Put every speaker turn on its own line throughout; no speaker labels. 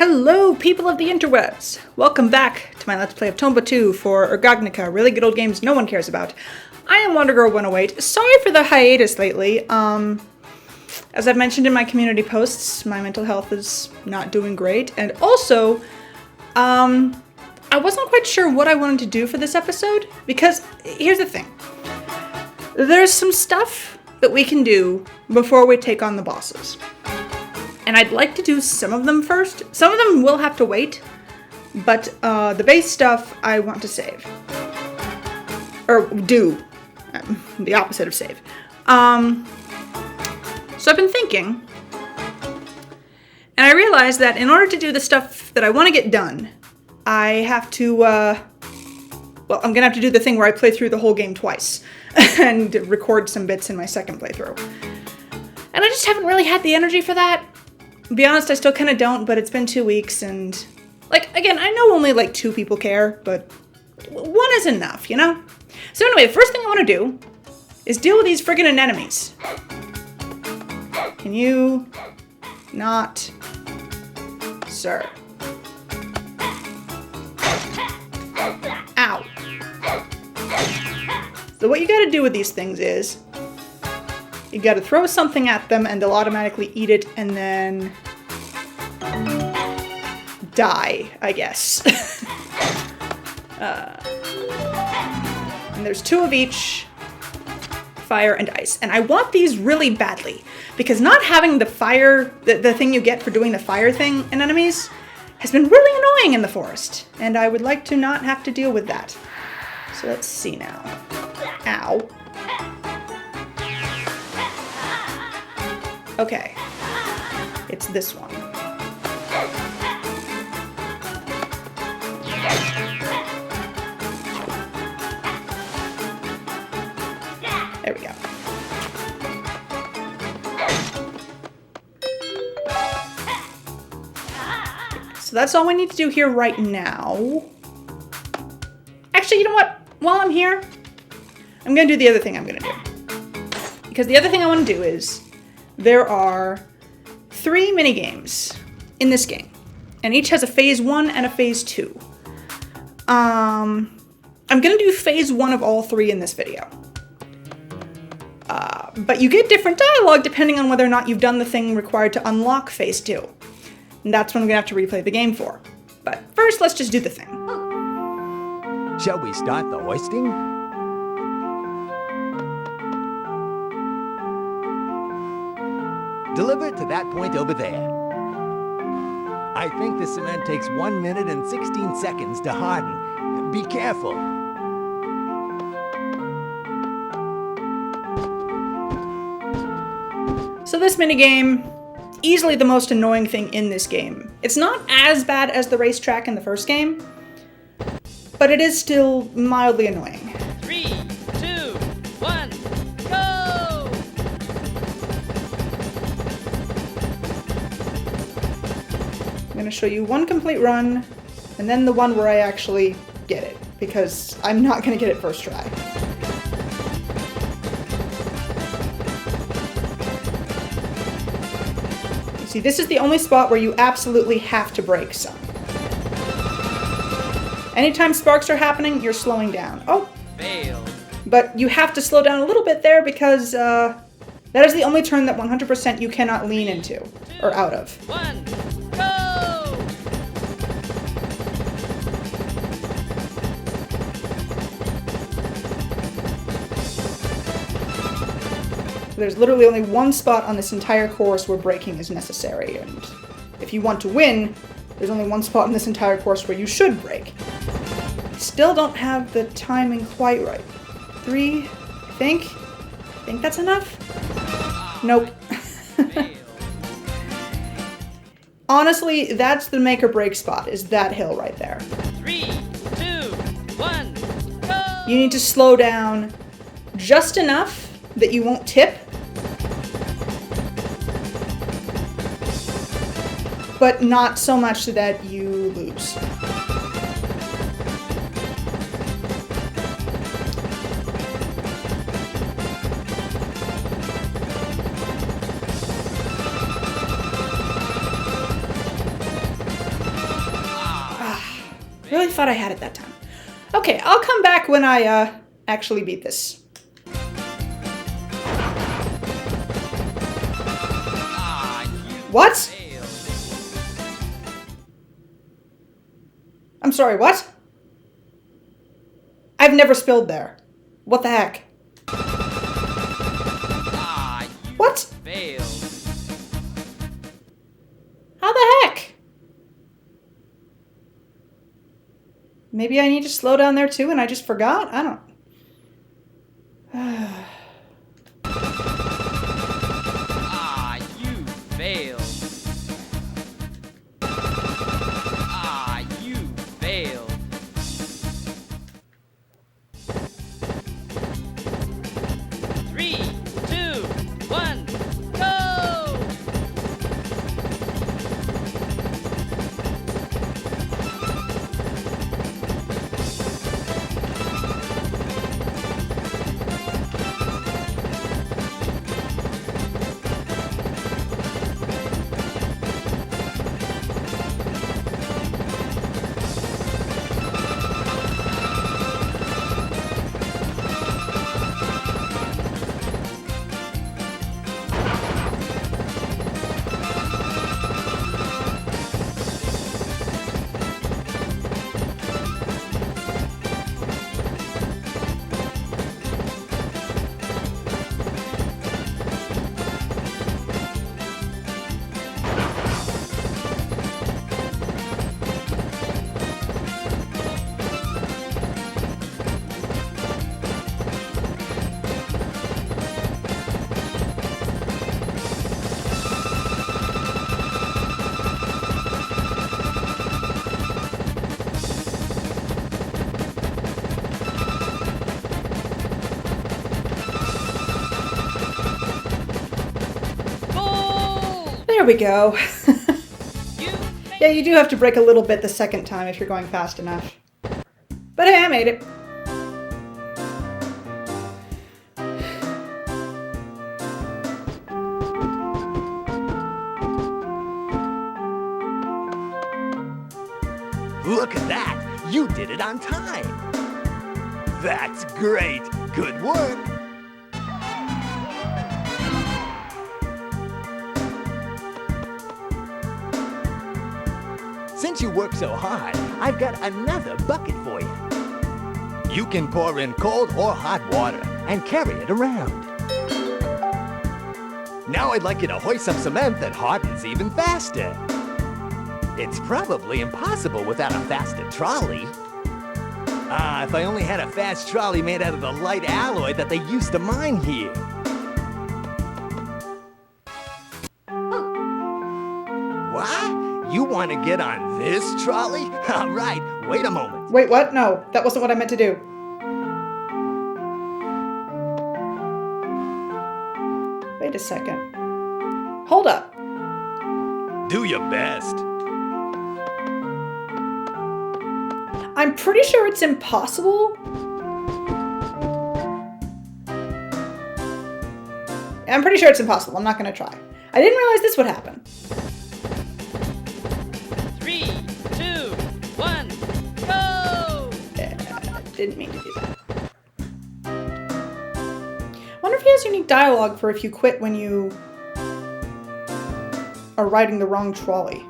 Hello, people of the interwebs! Welcome back to my Let's Play of Tomba 2 for RGOGNOCA, really good old games no one cares about. I am WonderGirl108. Sorry for the hiatus lately. As I've mentioned in my community posts, my mental health is not doing great, and also, I wasn't quite sure what I wanted to do for this episode, because here's the thing. There's some stuff that we can do before we take on the bosses. And I'd like to do some of them first. Some of them will have to wait, but the base stuff I want to save. Or do. The opposite of save. So I've been thinking, and I realized that in order to do the stuff that I want to get done, I have to, well, I'm gonna have to do the thing where I play through the whole game twice and record some bits in my second playthrough. And I just haven't really had the energy for that. To be honest, I still kind of don't, but it's been 2 weeks, and, like, again, I know only, like, 2 people care, but one is enough, you know? So anyway, the first thing I want to do is deal with these friggin' anemones. Can you not, sir? Ow. So what you gotta do with these things is, you gotta throw something at them and they'll automatically eat it and then die, I guess. And there's 2 of each, fire and ice. And I want these really badly because not having the fire, the thing you get for doing the fire thing in enemies has been really annoying in the forest. And I would like to not have to deal with that. So let's see now. Ow. Okay, it's this one. There we go. So that's all we need to do here right now. Actually, you know what? While I'm here, I'm gonna do the other thing I'm gonna do. Because the other thing I want to do is, there are 3 minigames in this game, and each has a phase 1 and a phase 2. I'm gonna do phase 1 of all 3 in this video. But you get different dialogue depending on whether or not you've done the thing required to unlock phase 2. And that's what I'm gonna have to replay the game for. But first, let's just do the thing.
Shall we start the hoisting? Deliver it to that point over there. I think the cement takes 1 minute and 16 seconds to harden. Be careful.
So this minigame, easily the most annoying thing in this game. It's not as bad as the racetrack in the first game, but it is still mildly annoying.
3, 2, 1, go!
I'm going to show you one complete run, and then the one where I actually get it, because I'm not going to get it first try. You see, this is the only spot where you absolutely have to brake some. Anytime sparks are happening, you're slowing down. Oh!
Fail. But
you have to slow down a little bit there because that is the only turn that 100% you cannot lean into, or out of.
1, go!
There's literally only one spot on this entire course where braking is necessary, and if you want to win, there's only one spot in this entire course where you should brake. Still don't have the timing quite right. 3, I think that's enough? Nope. Honestly, that's the make or break spot, is that hill right there.
3, 2, 1, go!
You need to slow down just enough that you won't tip, but not so much that you lose. really thought I had it that time. Okay, I'll come back when I actually beat this. What?
Failed.
I'm sorry, what? I've never spilled there. What the heck?
Ah, you
What?
failed.
How the heck? Maybe I need to slow down there too and I just forgot? I don't...
Ah, you failed. Ah, you failed. Three, two, one, go!
There we go.
You
Yeah, you do have to brake a little bit the second time if you're going fast enough. But hey, I made it.
Look at that! You did it on time! That's great! Good work! Since you work so hard, I've got another bucket for you. You can pour in cold or hot water and carry it around. Now I'd like you to hoist some cement that hardens even faster. It's probably impossible without a faster trolley. Ah, if I only had a fast trolley made out of the light alloy that they used to mine here. What? You want to get on this trolley? All right, wait a moment.
Wait, what? No, that wasn't what I meant to do. Wait a second. Hold up.
Do your best.
I'm pretty sure it's impossible. I'm pretty sure it's impossible. I'm not going to try. I didn't realize this would happen.
3, 2, 1, go!
Yeah, didn't mean to do that. Wonder if he has unique dialogue for if you quit when you are riding the wrong trolley.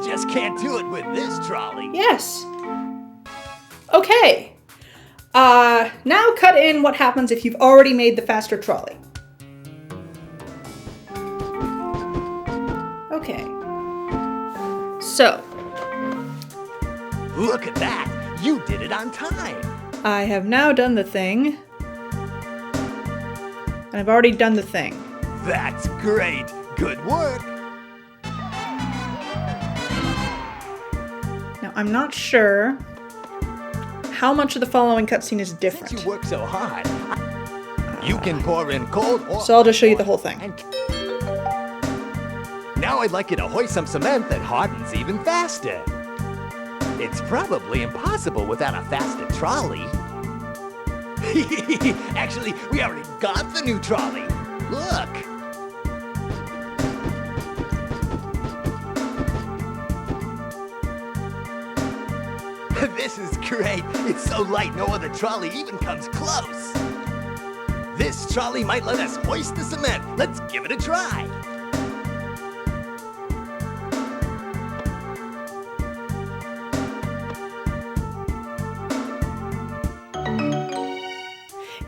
Just can't do it with this trolley.
Yes. Okay. Now cut in what happens if you've already made the faster trolley. Okay. So,
Look at that. You did it on time.
I have now done the thing. And I've already done the thing.
That's great. Good work.
Now, I'm not sure how much of the following cutscene is different.
Since you work so hard, you can pour in cold or
So I'll just show you the whole thing.
and now I'd like you to hoist some cement that hardens even faster. It's probably impossible without a faster trolley. Actually, we already got the new trolley. Look. This is great. It's so light no other trolley even comes close. This trolley might let us hoist the cement. Let's give it a try.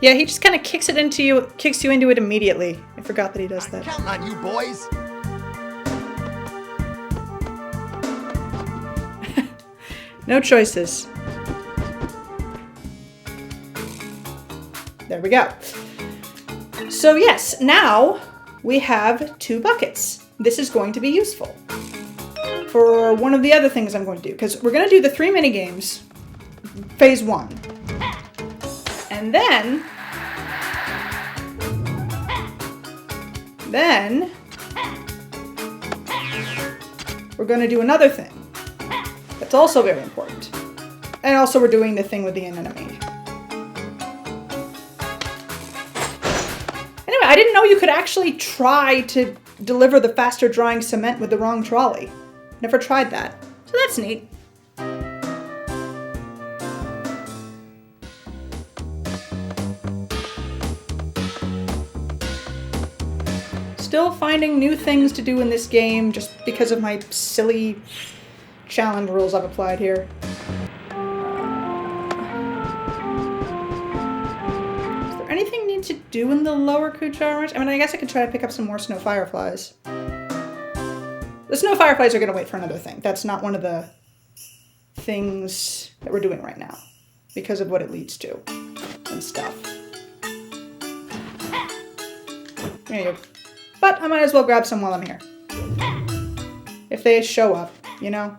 Yeah, he just kind of kicks you into it immediately. I forgot that he does that.
Counting on you, boys.
No choices. There we go. So yes, now we have 2 buckets. This is going to be useful for one of the other things I'm going to do, because we're going to do the 3 mini games, phase 1. And then we're going to do another thing that's also very important. And also we're doing the thing with the enemy. Anyway, I didn't know you could actually try to deliver the faster drying cement with the wrong trolley. Never tried that. So that's neat. Still finding new things to do in this game just because of my silly challenge rules I've applied here. Is there anything need to do in the lower Kujar range? I mean, I guess I could try to pick up some more snow fireflies. The snow fireflies are going to wait for another thing. That's not one of the things that we're doing right now because of what it leads to and stuff. There you go. But I might as well grab some while I'm here. If they show up, you know?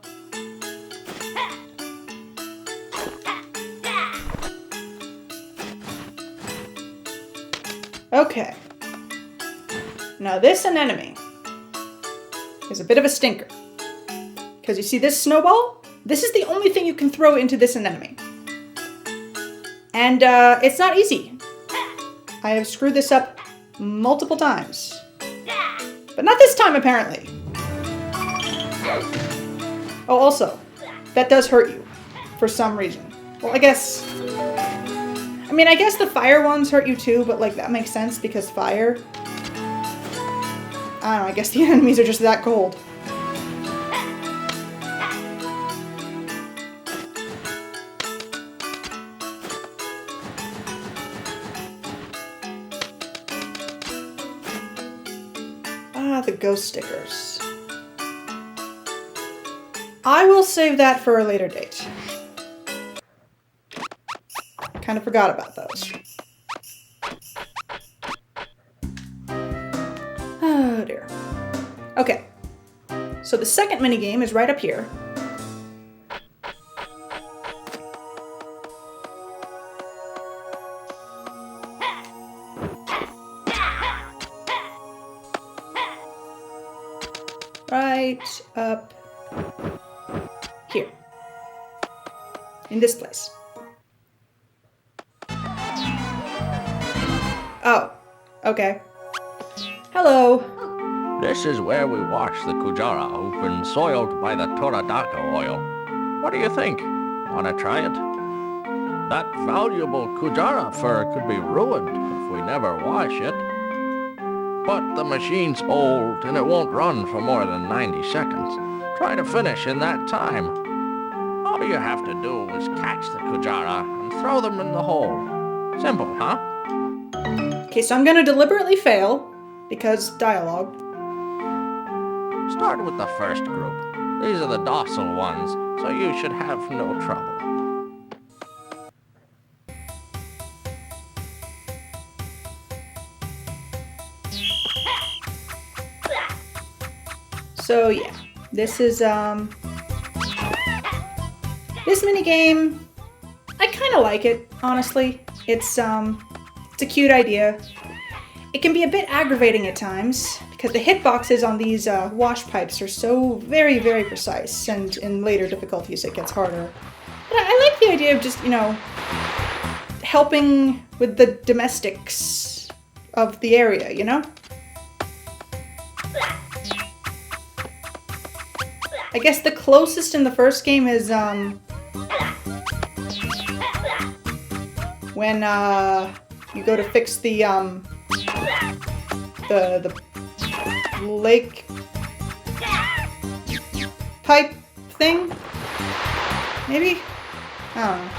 Okay. Now this anemone is a bit of a stinker. Because you see this snowball? This is the only thing you can throw into this anemone. And it's not easy. I have screwed this up multiple times. But not this time, apparently. Oh, also, that does hurt you for some reason. Well, I guess the fire ones hurt you too, but like that makes sense because fire. I don't know, I guess the enemies are just that cold. The ghost stickers. I will save that for a later date. Kind of forgot about those. Oh dear. Okay. So the second minigame is right up here. Right up here. In this place. Oh, okay. Hello.
This is where we wash the Kujara who've been soiled by the Toradaka oil. What do you think? Wanna try it? That valuable Kujara fur could be ruined if we never wash it. But the machine's old and it won't run for more than 90 seconds. Try to finish in that time. All you have to do is catch the Kujara and throw them in the hole. Simple, huh?
Okay, so I'm gonna deliberately fail because dialogue.
Start with the first group. These are the docile ones, so you should have no trouble.
So yeah, this is this minigame. I kind of like it, honestly. It's a cute idea. It can be a bit aggravating at times because the hitboxes on these wash pipes are so very, very precise, and in later difficulties it gets harder. But I like the idea of just, you know, helping with the domestics of the area, you know? I guess the closest in the first game is when you go to fix the lake pipe thing? Maybe? I don't know.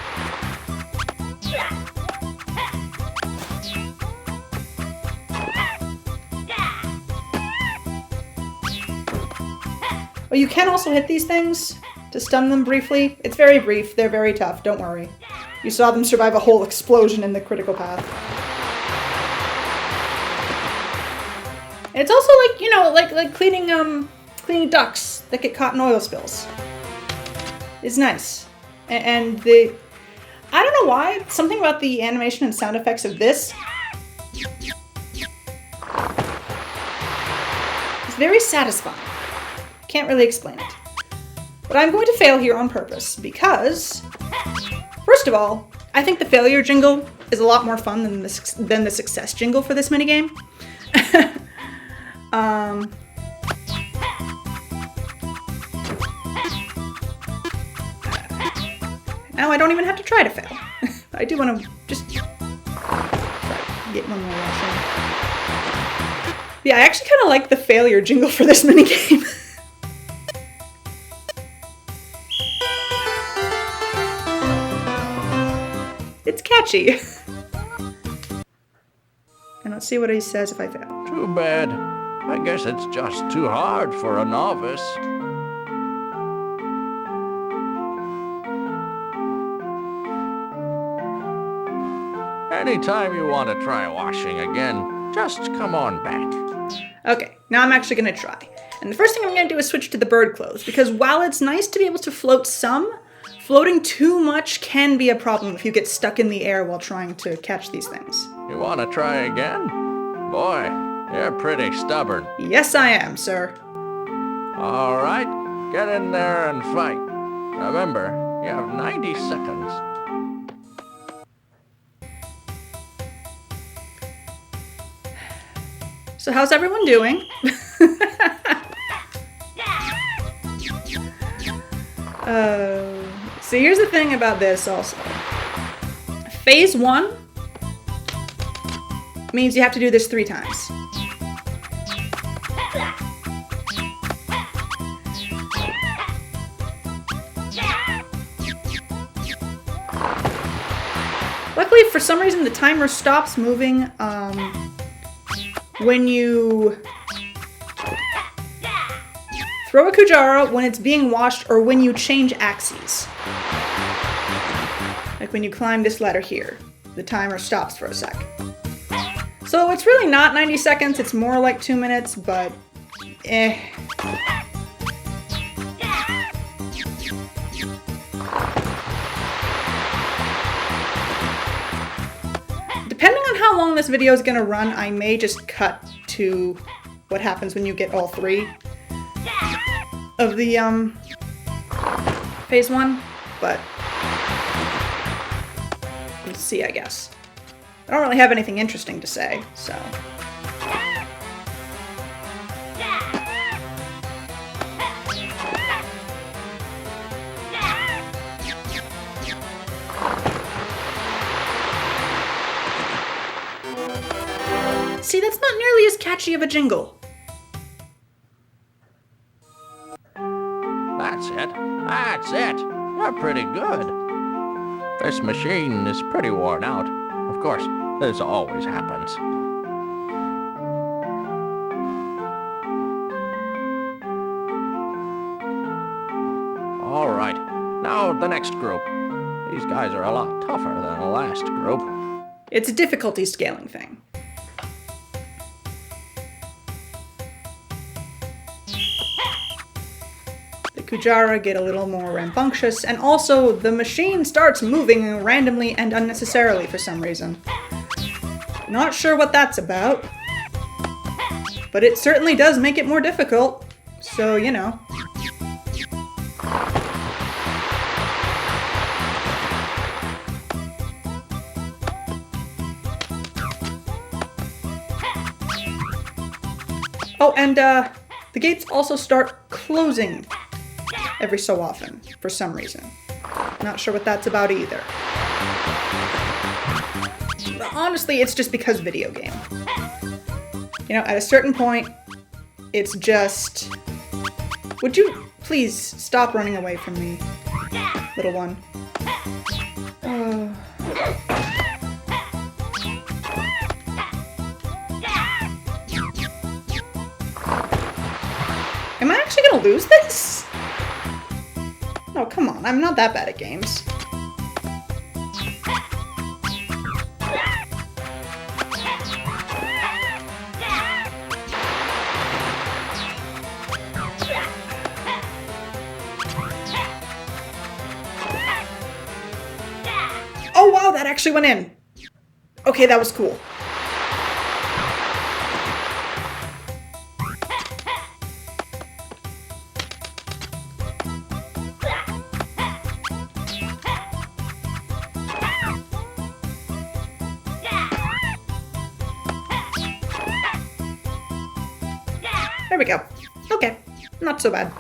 Oh, you can also hit these things to stun them briefly. It's very brief. They're very tough. Don't worry. You saw them survive a whole explosion in the critical path. And it's also like, you know, like cleaning ducks that get caught in oil spills. It's nice. And the... I don't know why. Something about the animation and sound effects of this is very satisfying. Can't really explain it. But I'm going to fail here on purpose because, first of all, I think the failure jingle is a lot more fun than the success jingle for this minigame. Now I don't even have to try to fail. I do want to just get one more rush in. Yeah, I actually kind of like the failure jingle for this minigame. It's catchy. And let's see what he says if I fail.
Too bad. I guess it's just too hard for a novice. Anytime you want to try washing again, just come on back.
Okay, now I'm actually going to try. And the first thing I'm going to do is switch to the bird clothes, because while it's nice to be able to float some, floating too much can be a problem if you get stuck in the air while trying to catch these things.
You want to try again? Boy, you're pretty stubborn.
Yes, I am, sir.
All right, get in there and fight. Remember, you have 90 seconds.
So how's everyone doing? So here's the thing about this also. Phase 1 means you have to do this 3 times. Luckily, for some reason, the timer stops moving when you throw a Kujara, when it's being washed, or when you change axes. Like when you climb this ladder here, the timer stops for a sec. So it's really not 90 seconds, it's more like 2 minutes, but eh. Depending on how long this video is gonna run, I may just cut to what happens when you get all 3 of the phase 1, but we'll see, I guess. I don't really have anything interesting to say, so. See, that's not nearly as catchy of a jingle.
That's it. That's it. You're pretty good. This machine is pretty worn out. Of course, this always happens. All right, now the next group. These guys are a lot tougher than the last group.
It's a difficulty scaling thing. Kujara get a little more rambunctious, and also the machine starts moving randomly and unnecessarily for some reason. Not sure what that's about, but it certainly does make it more difficult, so you know. Oh, and the gates also start closing every so often, for some reason. Not sure what that's about either. But honestly, it's just because video game. You know, at a certain point, it's just... Would you please stop running away from me, little one? Am I actually gonna lose this? No, come on, I'm not that bad at games. Oh wow, that actually went in. Okay, that was cool. There we go. Okay, not so bad.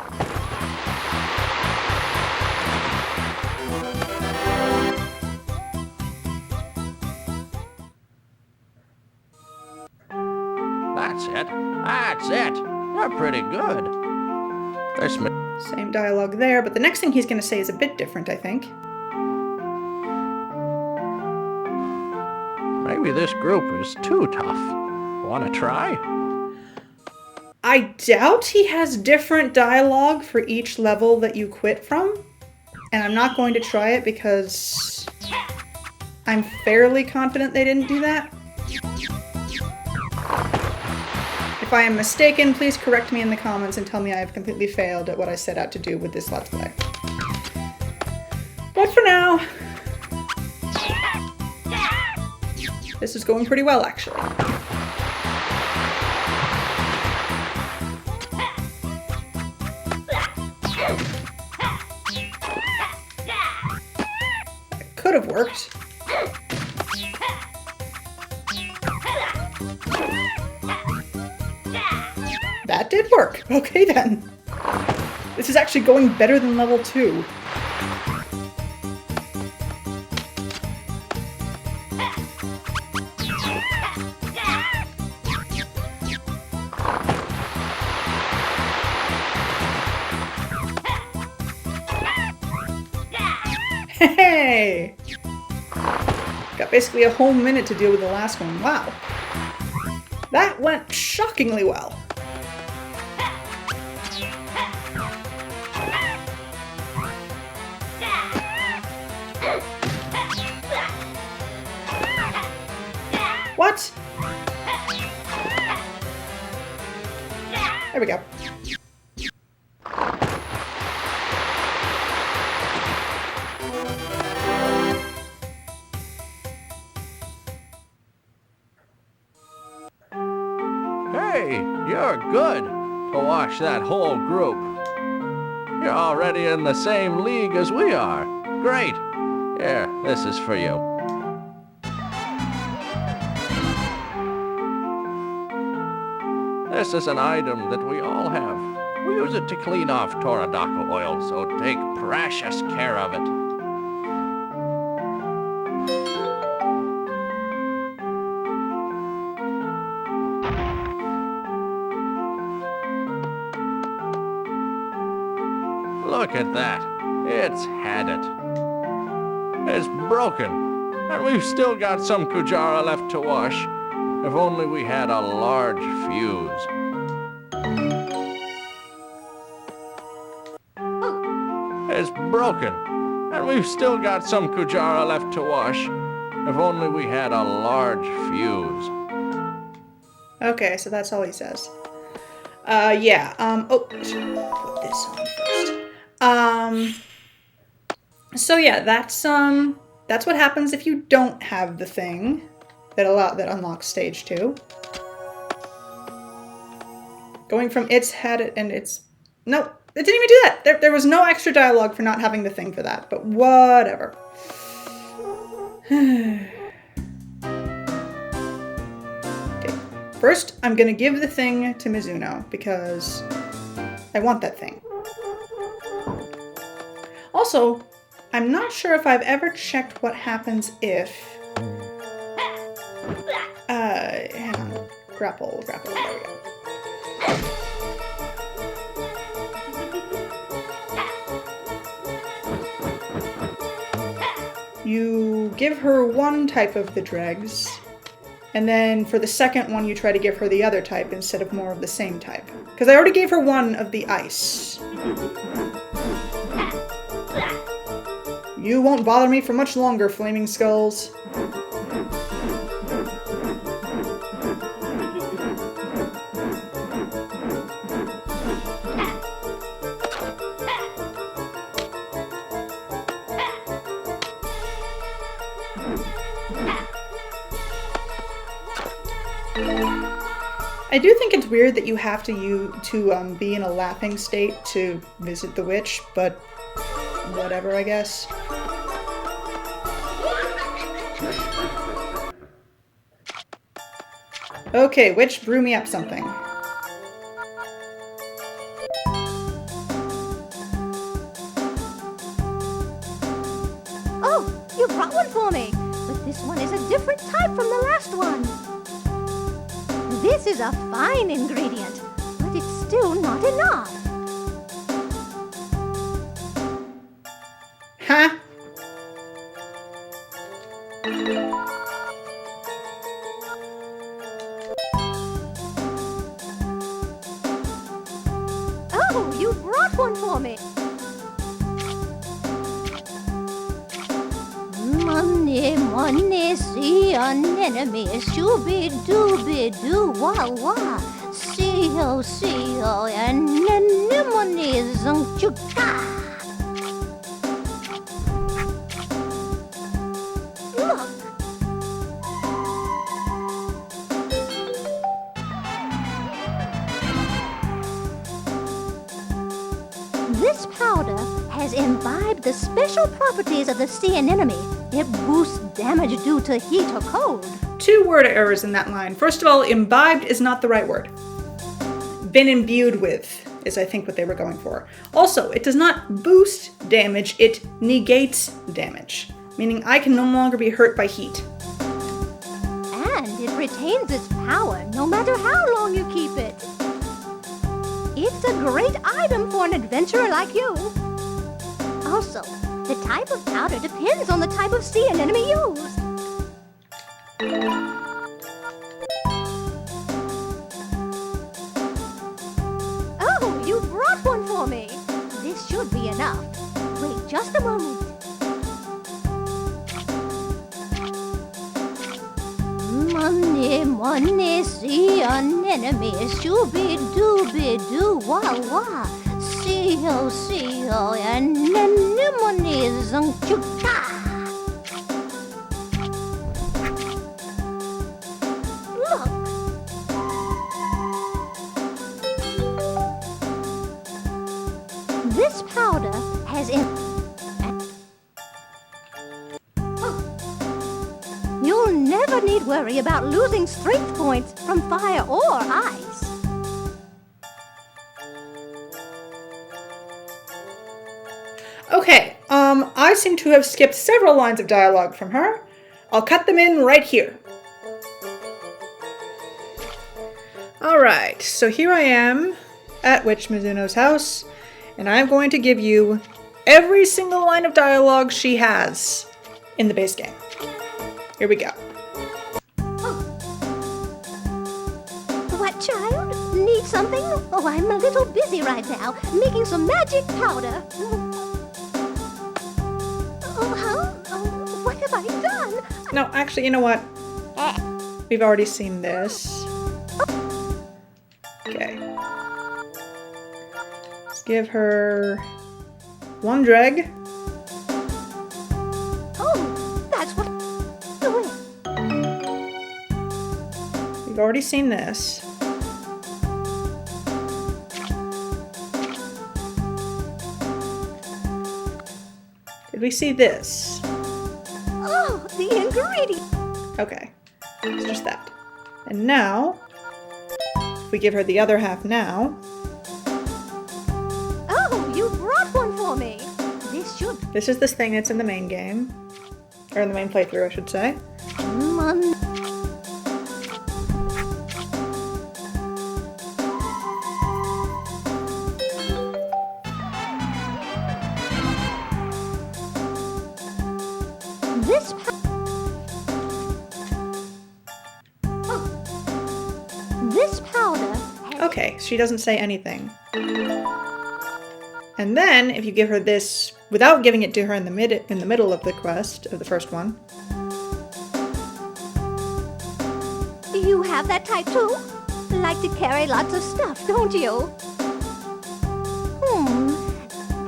That's it. That's it. You're pretty good. This
Same dialogue there, but the next thing he's going to say is a bit different, I think.
Maybe this group is too tough. Want to try?
I doubt he has different dialogue for each level that you quit from. And I'm not going to try it because I'm fairly confident they didn't do that. If I am mistaken, please correct me in the comments and tell me I have completely failed at what I set out to do with this Let's Play. But for now, this is going pretty well, actually. That could have worked. That did work. Okay then. This is actually going better than level 2. Hey! Got basically a whole minute to deal with the last one. Wow. That went shockingly well. What? There we go.
Hey, you're good to wash that whole group. You're already in the same league as we are. Great. Here, this is for you. This is an item that we all have. We use it to clean off Toradaka oil, so take precious care of it. Look at that. It's had it. It's broken. And we've still got some Kujara left to wash. If only we had a large fuse. It's broken. And we've still got some Kujara left to wash. If only we had a large fuse.
Okay, so that's all he says. Yeah, oh, I should put this on first. So yeah, that's what happens if you don't have the thing that unlocks stage 2. Going from it's had it and it's... No, it didn't even do that! There was no extra dialogue for not having the thing for that, but whatever. Okay. First, I'm gonna give the thing to Mizuno, because I want that thing. Also, I'm not sure if I've ever checked what happens if Hang on. Grapple, there we go. You give her one type of the dregs, and then for the second one you try to give her the other type instead of more of the same type. Because I already gave her one of the ice. You won't bother me for much longer, Flaming Skulls. I do think it's weird that you have to be in a laughing state to visit the witch, but whatever, I guess. Okay, witch, brew me up something.
Oh, you brought one for me, but this one is a different type from the last one. This is a fine ingredient, but it's still not enough.
Huh?
Oh, you brought one for me. Money, see anemone, shooby dooby doo wah wah. See oh, anemone zunchuka. Look. This powder has imbibed the special properties of the sea anemone. It boosts damage due to heat or cold.
2 word errors in that line. First of all, imbibed is not the right word. Been imbued with is, I think, what they were going for. Also, it does not boost damage, it negates damage, meaning I can no longer be hurt by heat.
And it retains its power no matter how long you keep it. It's a great item for an adventurer like you. Also, the type of powder depends on the type of sea anemone used. Oh, you brought one for me. This should be enough. Wait just a moment. Money, sea anemone, shooby dooby doo wah wah. See oh, anemone zunchuka. Look. This powder has You'll never need worry about losing strength points from fire or ice.
Okay, I seem to have skipped several lines of dialogue from her. I'll cut them in right here. Alright, so here I am at Witch Mizuno's house, and I'm going to give you every single line of dialogue she has in the base game. Here we go.
What, child? Need something? Oh, I'm a little busy right now, making some magic powder. Oh, huh? Oh, what have I done?
No, actually, you know what? We've already seen this. Okay. Let's give her one dreg.
Oh, that's what...
We've already seen this. Did we see this?
Oh, the ingredient.
Okay. It's just that. And now, if we give her the other half now,
Oh, you brought one for me. This should...
this is this thing that's in the main game. Or in the main playthrough, I should say.
This powder has...
Okay, she doesn't say anything. And then, if you give her this without giving it to her in the middle of the quest, of the first one.
You have that type too? Like to carry lots of stuff, don't you?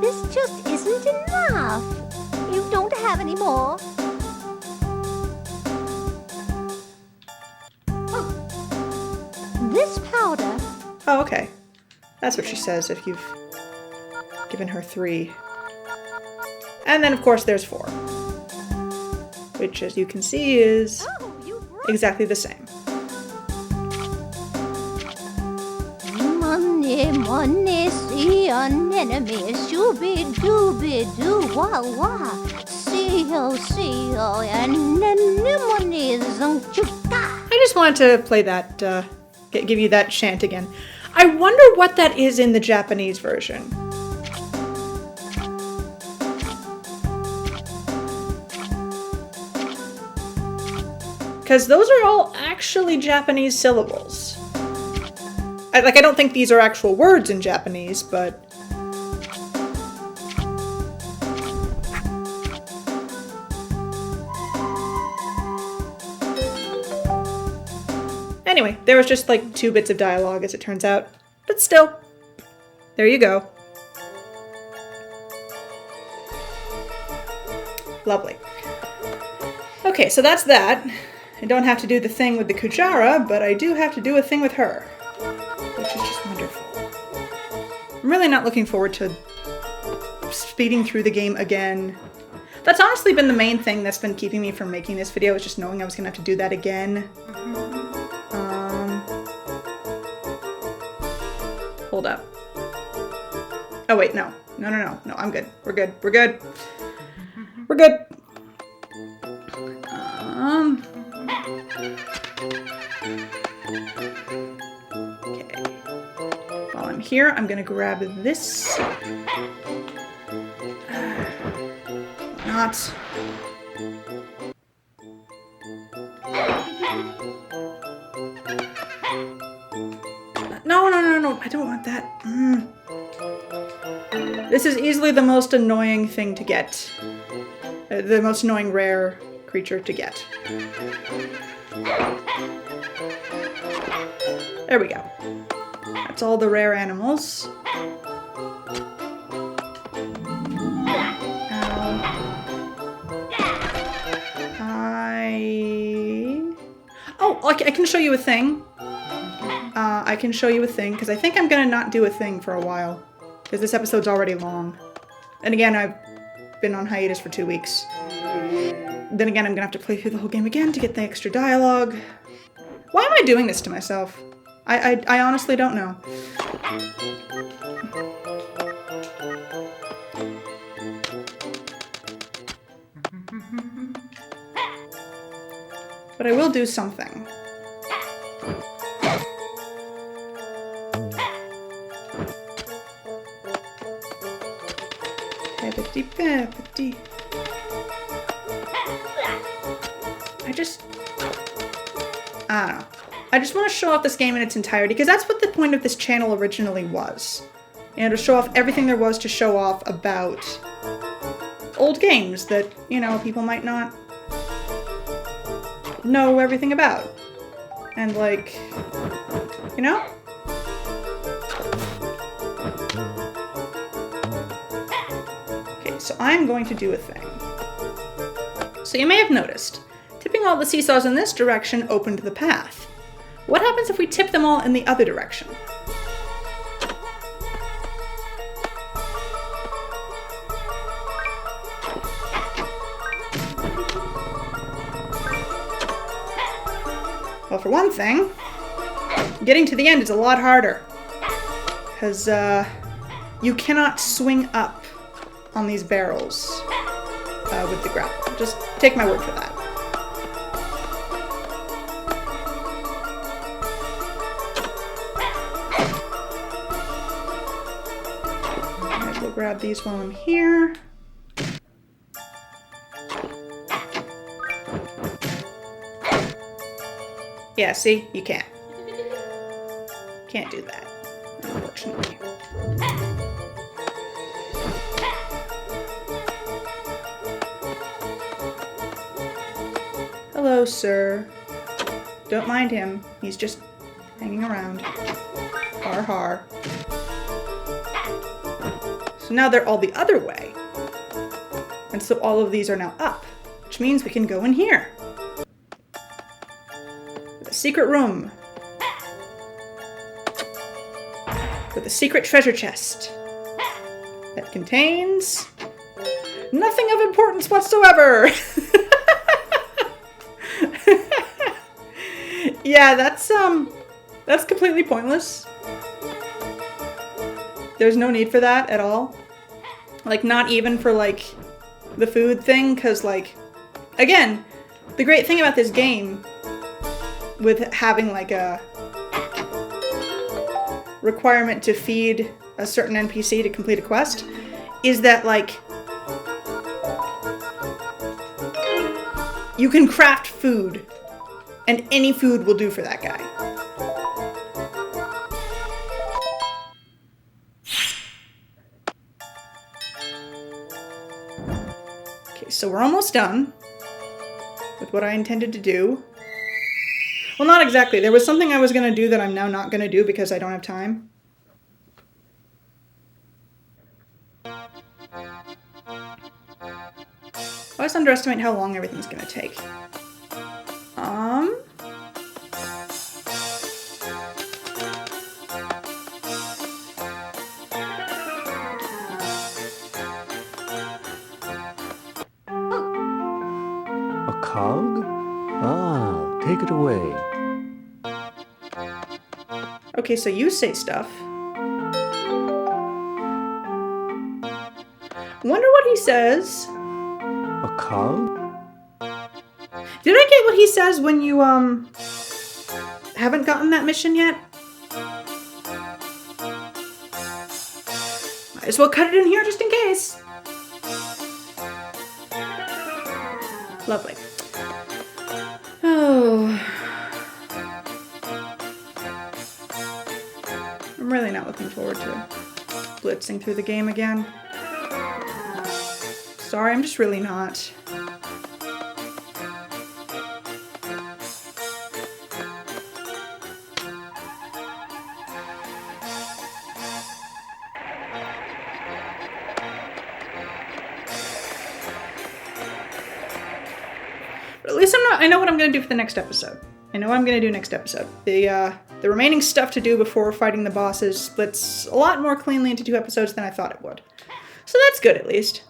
This just isn't enough. You don't have any more. This powder...
Oh, okay. That's what she says if you've given her 3. And then, of course, there's 4. Which, as you can see, is
Oh, you broke...
exactly the same.
Money, money, see an enemy, shooby dooby doo wah wah. See oh, and anemone zunchuka.
I just wanted to play that, give you that chant again. I wonder what that is in the Japanese version. Because those are all actually Japanese syllables. I don't think these are actual words in Japanese, but... Anyway, there was just like 2 bits of dialogue, as it turns out. But still, there you go. Lovely. Okay, so that's that. I don't have to do the thing with the Kujara, but I do have to do a thing with her. Which is just wonderful. I'm really not looking forward to speeding through the game again. That's honestly been the main thing that's been keeping me from making this video, is just knowing I was gonna have to do that again. Hold up. Oh wait, no. No, I'm good. We're good. We're good. We're good. Okay. While I'm here, I'm gonna grab this. Not. No, I don't want that. This is easily the most annoying thing to get. The most annoying rare creature to get. There we go. That's all the rare animals. I can show you a thing. I can show you a thing, because I think I'm gonna not do a thing for a while. Because this episode's already long. And again, I've been on hiatus for 2 weeks. Then again, I'm gonna have to play through the whole game again to get the extra dialogue. Why am I doing this to myself? I honestly don't know. But I will do something. I don't know. I just want to show off this game in its entirety, because that's what the point of this channel originally was. You know, to show off everything there was to show off about old games that, you know, people might not know everything about. And like, you know? Okay, so I'm going to do a thing. So you may have noticed, tipping all the seesaws in this direction opened the path. What happens if we tip them all in the other direction? Well, for one thing, getting to the end is a lot harder. Because, you cannot swing up on these barrels with the grapple. Just take my word for that. Might as well grab these while I'm here. Yeah, see? You can't. Can't do that, unfortunately. Hello, sir. Don't mind him. He's just hanging around. Har har. So now they're all the other way. And so all of these are now up, which means we can go in here. The secret room. With a secret treasure chest that contains nothing of importance whatsoever. Yeah, that's completely pointless. There's no need for that at all. Like, not even for, like, the food thing, because, like, again, the great thing about this game, with having, like, a requirement to feed a certain NPC to complete a quest, is that, like, you can craft food, and any food will do for that guy. Okay, so we're almost done with what I intended to do. Well, not exactly. There was something I was going to do that I'm now not going to do because I don't have time. I always underestimate how long everything's going to take.
A cog? Ah, take it away.
Okay, so you say stuff. Wonder what he says.
A cog?
Did I get what he says when you, haven't gotten that mission yet? Might as well cut it in here just in case. Lovely. Oh. I'm really not looking forward to blitzing through the game again. Sorry, I'm just really not. But at least I know what I'm going to do for the next episode. I know what I'm going to do next episode. The remaining stuff to do before fighting the bosses splits a lot more cleanly into 2 episodes than I thought it would. So that's good, at least.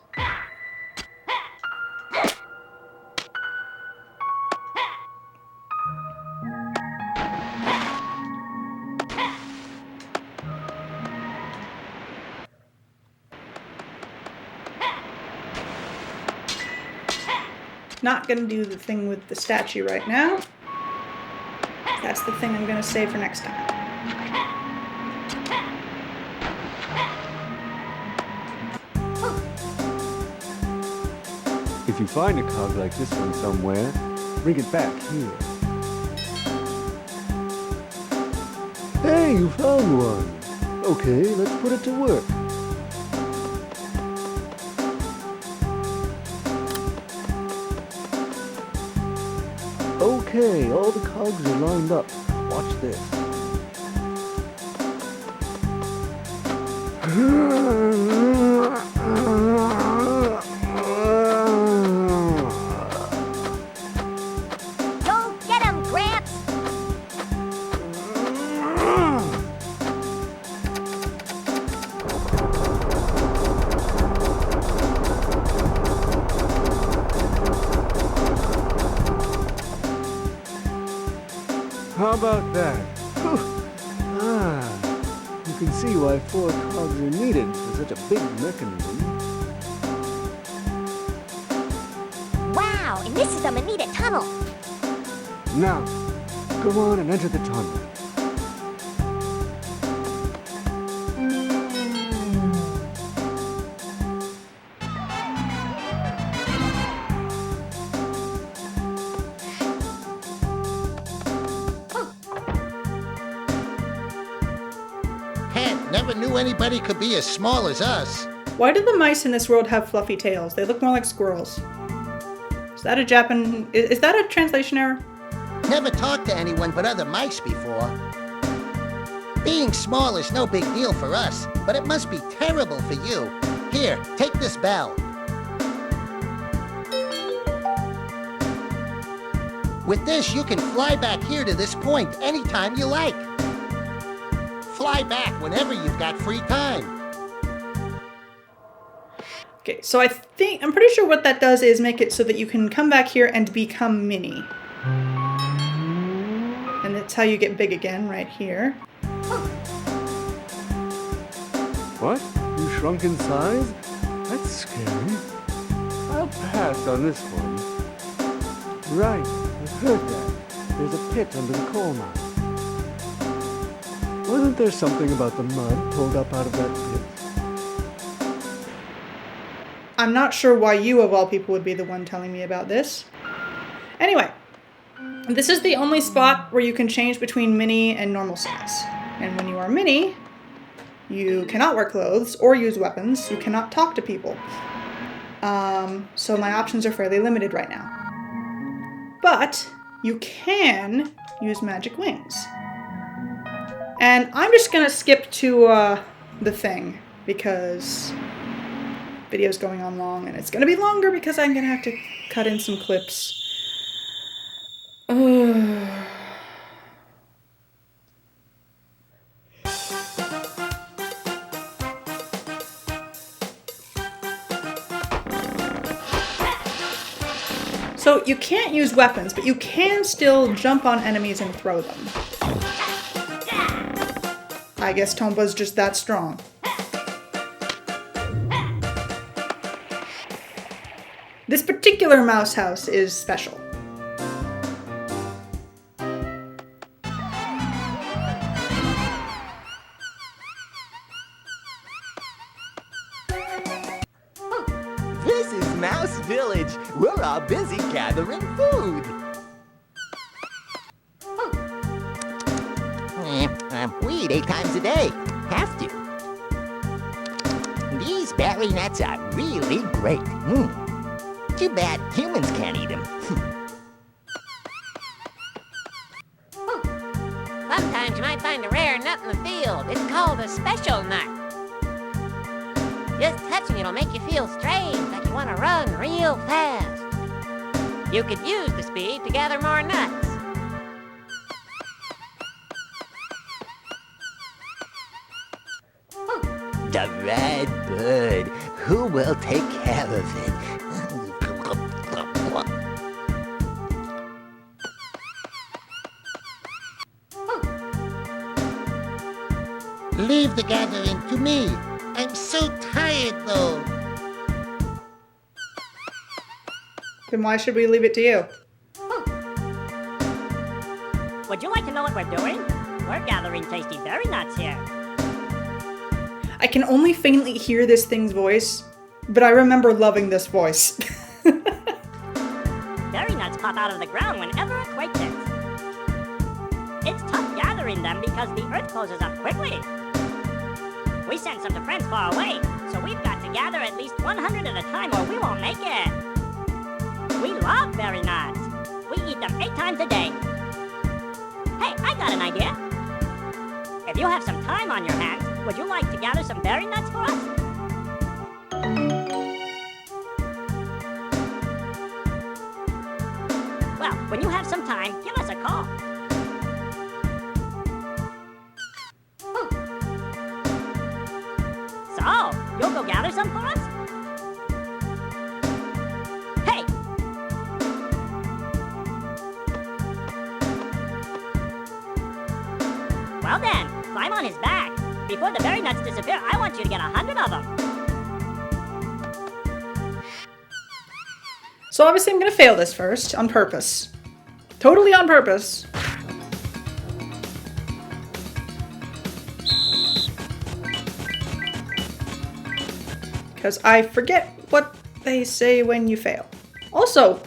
Not gonna do the thing with the statue right now. That's the thing I'm gonna save for next time.
If you find a cog like this one somewhere, bring it back here. Hey, you found one! Okay, let's put it to work. Okay, all the cogs are lined up. Watch this.
Go get him, Gramps!
How about that? Whew. You can see why 4 cogs are needed for such a big mechanism.
Wow, and this is a Manita tunnel.
Now, go on and enter the tunnel.
Never knew anybody could be as small as us.
Why do the mice in this world have fluffy tails? They look more like squirrels. Is that a is that a translation error?
Never talked to anyone but other mice before. Being small is no big deal for us, but it must be terrible for you. Here, take this bell. With this, you can fly back here to this point anytime you like. Fly back whenever you've got free time.
Okay, so I'm pretty sure what that does is make it so that you can come back here and become mini. And that's how you get big again, right here.
What? You shrunk in size? That's scary. I'll pass on this one. Right, I've heard that. There's a pit under the coal mine. Wasn't there something about the mud pulled up out of that pit?
I'm not sure why you, of all people, would be the one telling me about this. Anyway, this is the only spot where you can change between mini and normal size. And when you are mini, you cannot wear clothes or use weapons. You cannot talk to people. So my options are fairly limited right now. But you can use magic wings. And I'm just gonna skip to the thing because video's going on long and it's gonna be longer because I'm gonna have to cut in some clips. So you can't use weapons, but you can still jump on enemies and throw them. I guess Tomba's just that strong. This particular mouse house is special.
This is Mouse Village. We're all busy gathering food. We eat 8 times a day. Have to. These berry nuts are really great. Too bad humans can't eat them.
Sometimes you might find a rare nut in the field. It's called a special nut. Just touching it'll make you feel strange, like you want to run real fast. You could use the speed to gather more nuts.
The red bird. Who will take care of it?
Leave the gathering to me. I'm so tired, though.
Then why should we leave it to you?
Would you like to know what we're doing? We're gathering tasty berry nuts here.
I can only faintly hear this thing's voice, but I remember loving this voice.
Berry nuts pop out of the ground whenever a quake hits. It's tough gathering them because the earth closes up quickly. We sent some to friends far away, so we've got to gather at least 100 at a time or we won't make it. We love berry nuts. We eat them 8 times a day. Hey, I got an idea. If you have some time on your hands, would you like to gather some berry nuts for us? Well, when you have some time, give us a call. So, you'll go gather some for us? Hey! Well then, climb on his back. Before the berry nuts disappear, I want you to get 100 of them.
So obviously I'm gonna fail this first, on purpose. Totally on purpose. Because I forget what they say when you fail. Also,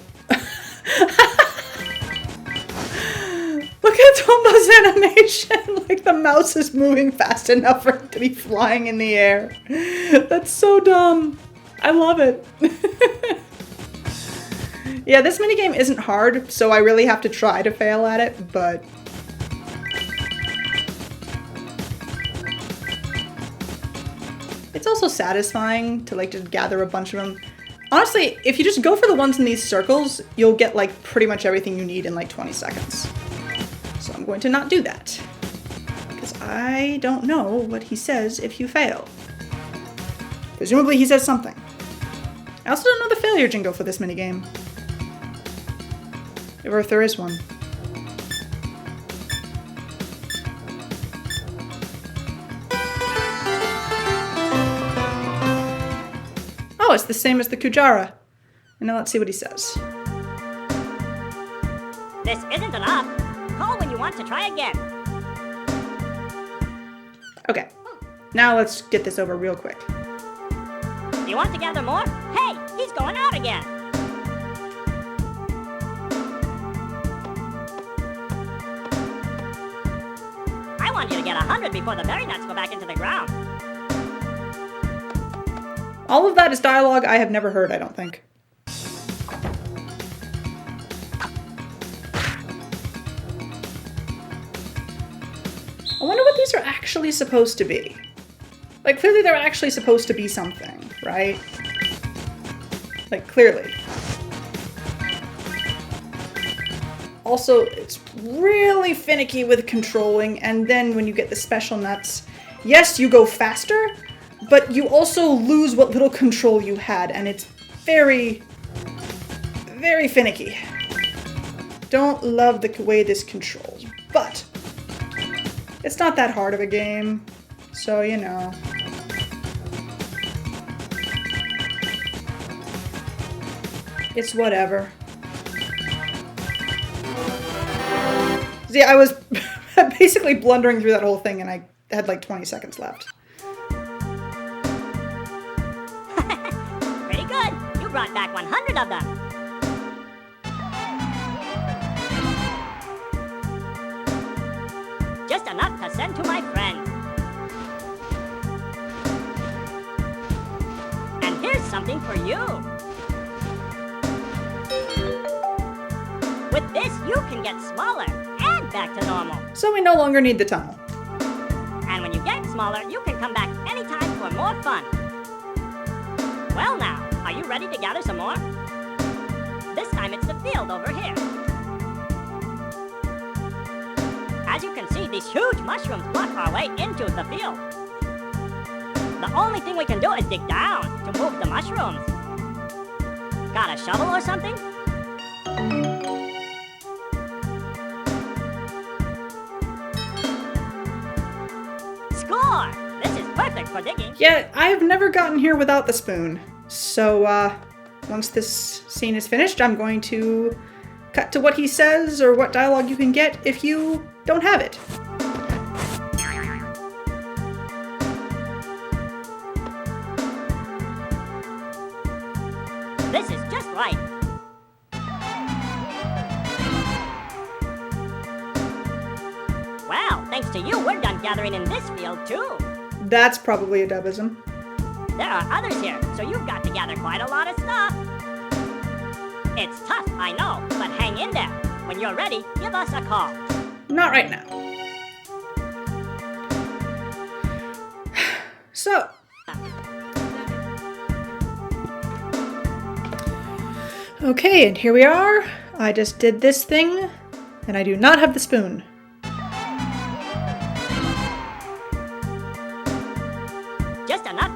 Look at Tomba's animation. Like the mouse is moving fast enough for it to be flying in the air. That's so dumb. I love it. Yeah, this minigame isn't hard, so I really have to try to fail at it, but... It's also satisfying to like just gather a bunch of them. Honestly, if you just go for the ones in these circles, you'll get like pretty much everything you need in like 20 seconds. So I'm going to not do that. Because I don't know what he says if you fail. Presumably he says something. I also don't know the failure jingle for this minigame. Or if there is one. Oh, it's the same as the Kujara. And now let's see what he says.
This isn't enough. Call when you want to try again.
Okay, now let's get this over real quick.
You want to gather more? Hey, he's going out again. I want you to get 100 before the berry nuts go back into the ground.
All of that is dialogue I have never heard, I don't think. I wonder what these are actually supposed to be. Like, clearly they're actually supposed to be something, right? Like, clearly. Also, it's really finicky with controlling, and then when you get the special nuts, yes, you go faster, but you also lose what little control you had, and it's very, very finicky. Don't love the way this controls, but it's not that hard of a game, so you know. It's whatever. See, I was basically blundering through that whole thing and I had like 20 seconds left.
Pretty good. You brought back 100 of them. Just enough to send to my friend. And here's something for you. With this, you can get smaller and back to normal.
So we no longer need the tunnel.
And when you get smaller, you can come back anytime for more fun. Well now, are you ready to gather some more? This time it's the field over here. As you can see, these huge mushrooms block our way into the field. The only thing we can do is dig down to move the mushrooms. Got a shovel or something? Score! This is perfect for digging.
Yeah, I have never gotten here without the spoon. So, once this scene is finished, I'm going to cut to what he says or what dialogue you can get if you don't have it.
This is just right. Well, thanks to you, we're done gathering in this field too.
That's probably a dubism.
There are others here, so you've got to gather quite a lot of stuff. It's tough, I know, but hang in there. When you're ready, give us a call.
Not right now. So, okay, and here we are. I just did this thing, and I do not have the spoon.
Just enough.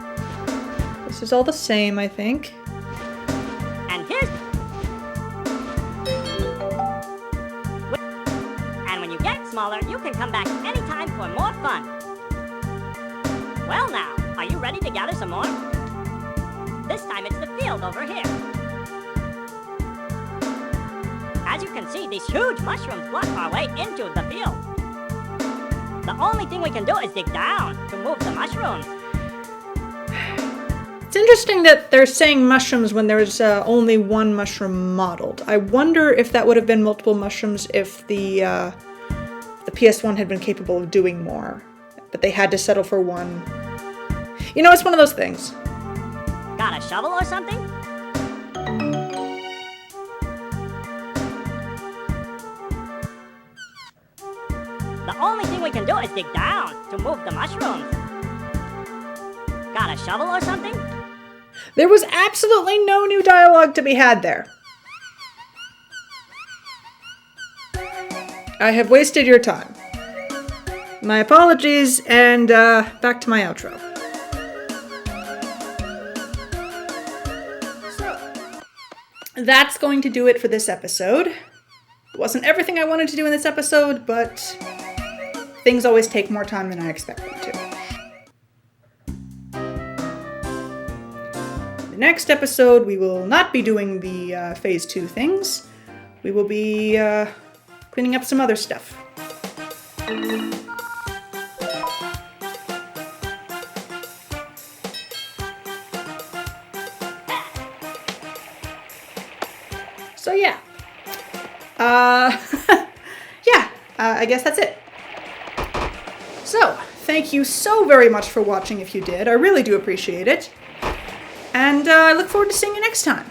This is all the same, I think.
And here's... And when you get smaller, you can come back anytime for more fun. Well now, are you ready to gather some more? This time it's the field over here. As you can see, these huge mushrooms block our way into the field. The only thing we can do is dig down to move the mushrooms.
It's interesting that they're saying mushrooms when there's only one mushroom modeled. I wonder if that would have been multiple mushrooms if the the PS1 had been capable of doing more, but they had to settle for one. You know, it's one of those things.
Got a shovel or something? The only thing we can do is dig down to move the mushrooms. Got a shovel or something?
There was absolutely no new dialogue to be had there. I have wasted your time. My apologies, and back to my outro. So, that's going to do it for this episode. It wasn't everything I wanted to do in this episode, but things always take more time than I expect them to. The next episode, we will not be doing the Phase 2 things. We will be cleaning up some other stuff. So yeah. I guess that's it. So, thank you so very much for watching if you did. I really do appreciate it. And I look forward to seeing you next time.